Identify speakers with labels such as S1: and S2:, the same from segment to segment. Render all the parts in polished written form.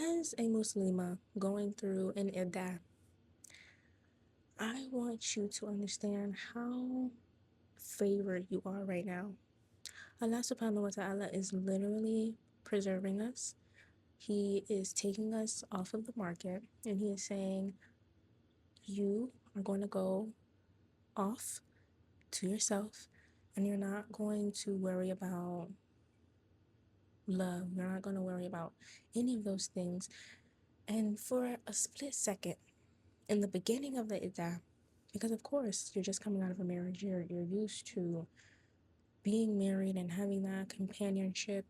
S1: As a Muslimah going through an Iddah, I want you to understand how favored you are right now. Allah subhanahu wa ta'ala is literally preserving us. He is taking us off of the market and he is saying, you are going to go off to yourself and you're not going to worry about love. You're not going to worry about any of those things. And for a split second, in the beginning of the Iddah, because of course you're just coming out of a marriage, you're used to being married and having that companionship.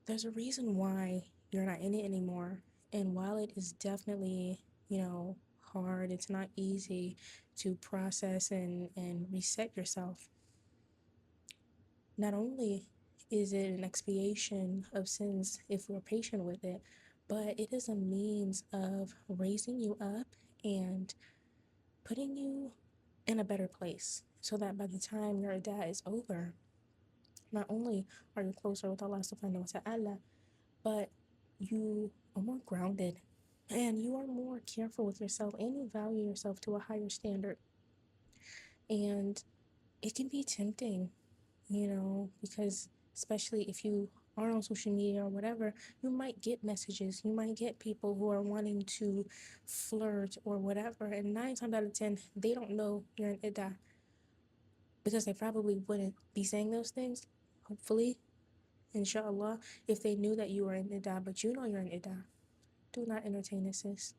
S1: There's a reason why you're not in it anymore. And while it is definitely, hard, it's not easy to process and reset yourself. Not only is it an expiation of sins if we're patient with it, but it is a means of raising you up and putting you in a better place so that by the time your Iddah is over, not only are you closer with Allah subhanahu wa ta'ala, but you are more grounded and you are more careful with yourself and you value yourself to a higher standard. And it can be tempting, because especially if you are on social media or whatever, you might get messages, you might get people who are wanting to flirt or whatever, and 9 times out of 10 they don't know you're an Iddah because they probably wouldn't be saying those things. Hopefully, inshallah, if they knew that you were an Iddah, but you know you're an Iddah, do not entertain this, sis.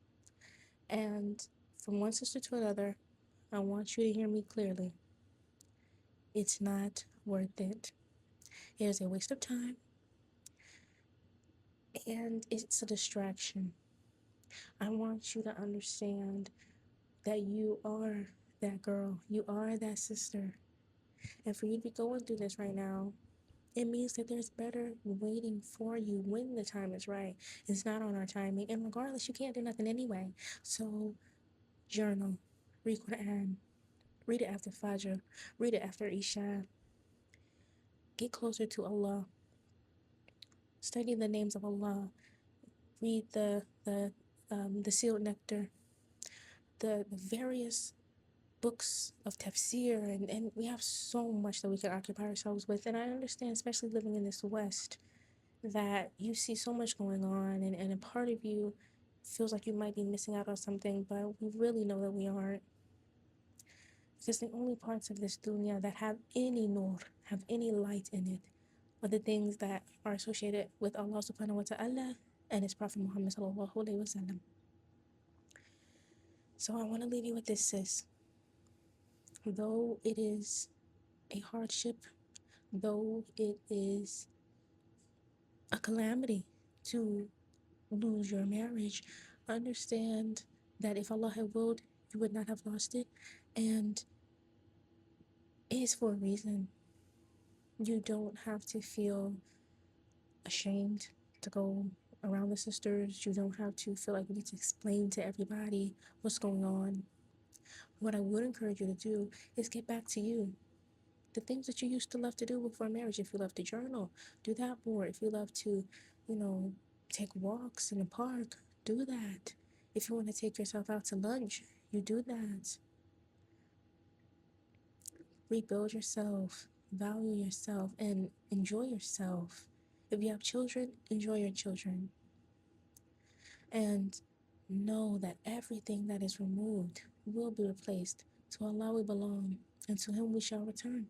S1: And from one sister to another, I want you to hear me clearly. It's not worth it. It is a waste of time and it's a distraction. I want you to understand that you are that girl, you are that sister. And for you to be going through this right now, it means that there's better waiting for you when the time is right. It's not on our timing. And regardless, you can't do nothing anyway. So journal, read Quran, read it after Fajr, read it after Isha. Get closer to Allah. Study the names of Allah. Read the sealed nectar, the various books of tafsir, and we have so much that we can occupy ourselves with. And I understand, especially living in this West, that you see so much going on, and a part of you feels like you might be missing out on something, but we really know that we aren't. Because the only parts of this dunya that have any nur, have any light in it, are the things that are associated with Allah subhanahu wa ta'ala and His Prophet Muhammad sallallahu alayhi wa sallam. So I want to leave you with this, sis. Though it is a hardship, though it is a calamity to lose your marriage, understand that if Allah had willed, you would not have lost it, and it is for a reason. You don't have to feel ashamed to go around the sisters. You don't have to feel like you need to explain to everybody what's going on. What I would encourage you to do is get back to you. The things that you used to love to do before marriage. If you love to journal, do that more. If you love to, take walks in the park, do that. If you want to take yourself out to lunch, you do that. Rebuild yourself, value yourself, and enjoy yourself. If you have children, enjoy your children. And know that everything that is removed will be replaced. To Allah we belong, and to Him we shall return.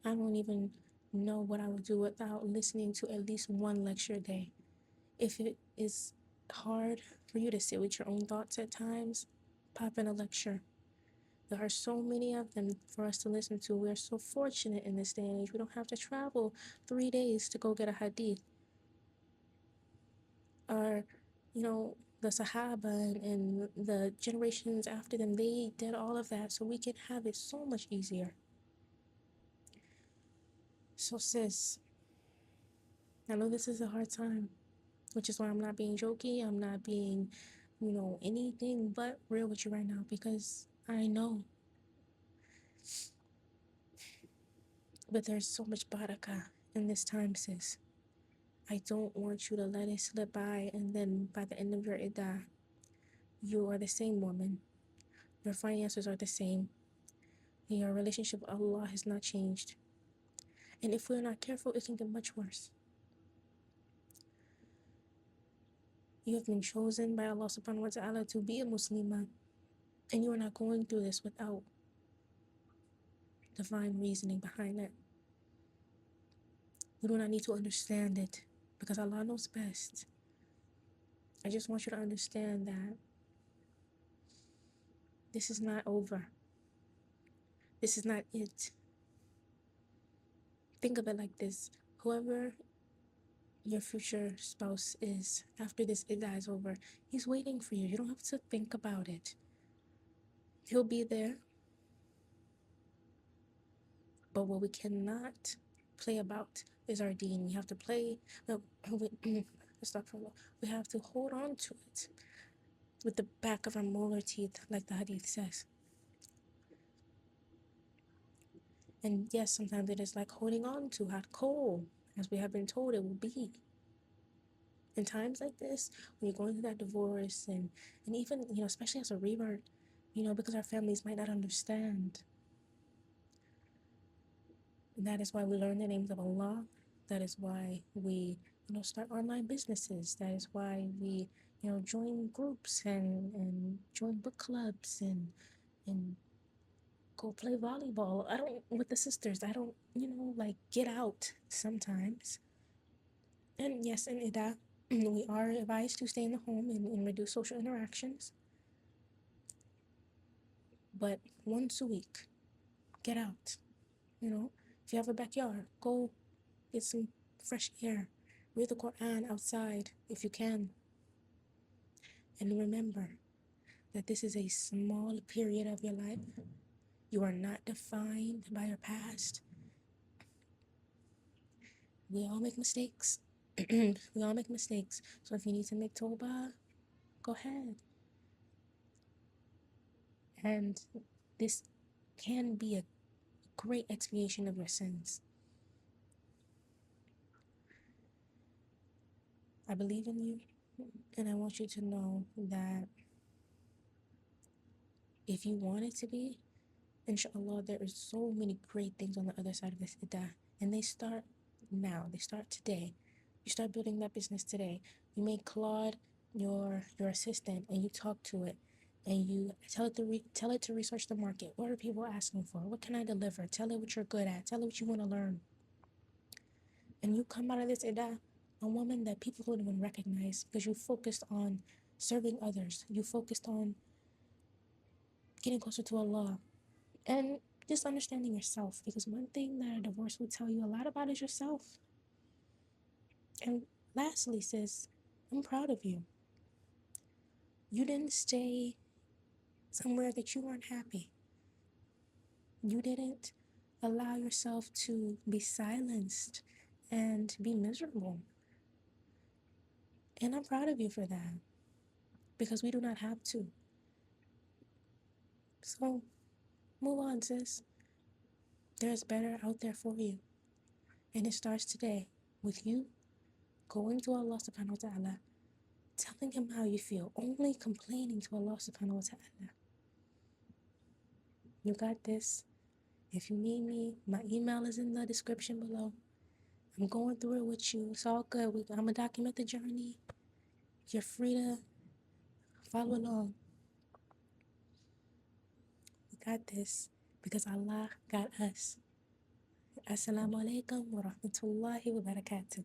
S1: I don't even know what I would do without listening to at least one lecture a day. If it is hard for you to sit with your own thoughts at times, pop in a lecture. There are so many of them for us to listen to. We are so fortunate in this day and age. We don't have to travel 3 days to go get a hadith. Or, the Sahaba and the generations after them, they did all of that so we can have it so much easier. So sis, I know this is a hard time, which is why I'm not being jokey. I'm not being, anything but real with you right now, because I know. But there's so much barakah in this time, sis. I don't want you to let it slip by, and then by the end of your iddah, you are the same woman. Your finances are the same. And your relationship with Allah has not changed. And if we're not careful, it can get much worse. You have been chosen by Allah subhanahu wa ta'ala to be a Muslimah, and you are not going through this without divine reasoning behind it. You do not need to understand it, because Allah knows best. I just want you to understand that this is not over. This is not it. Think of it like this. Whoever your future spouse is, after this iddah is over, he's waiting for you. You don't have to think about it. He'll be there. But what we cannot play about is our deen. We have to play, no, we have to hold on to it with the back of our molar teeth, like the hadith says. And yes, sometimes it is like holding on to hot coal, as we have been told it will be. In times like this, when you're going through that divorce, and even, especially as a revert, because our families might not understand. And that is why we learn the names of Allah. That is why we, start online businesses. That is why we, join groups and join book clubs and go play volleyball. With the sisters, I don't, get out sometimes. And yes, in Iddah, we are advised to stay in the home and reduce social interactions. But once a week, get out. If you have a backyard, go get some fresh air. Read the Quran outside if you can. And remember that this is a small period of your life. You are not defined by your past. We all make mistakes. We all make mistakes. So if you need to make tawbah, go ahead. And this can be a great expiation of your sins. I believe in you, and I want you to know that if you want it to be, inshallah, there is so many great things on the other side of this iddah, and they start now. They start today. You start building that business today. You make Claude your assistant, and you talk to it, and you tell it to research the market. What are people asking for? What can I deliver? Tell it what you're good at. Tell it what you want to learn. And you come out of this iddah a woman that people don't even recognize, because you focused on serving others. You focused on getting closer to Allah. And just understanding yourself, because one thing that a divorce will tell you a lot about is yourself. And lastly, sis, I'm proud of you. You didn't stay somewhere that you weren't happy. You didn't allow yourself to be silenced and be miserable. And I'm proud of you for that, because we do not have to. So move on, sis. There's better out there for you. And it starts today with you going to Allah subhanahu wa ta'ala, telling him how you feel, only complaining to Allah subhanahu wa ta'ala. You got this. If you need me, my email is in the description below. I'm going through it with you. It's all good. I'm going to document the journey. You're free to follow along. We got this, because Allah got us. Assalamu alaikum wa rahmatullahi wa barakatuh.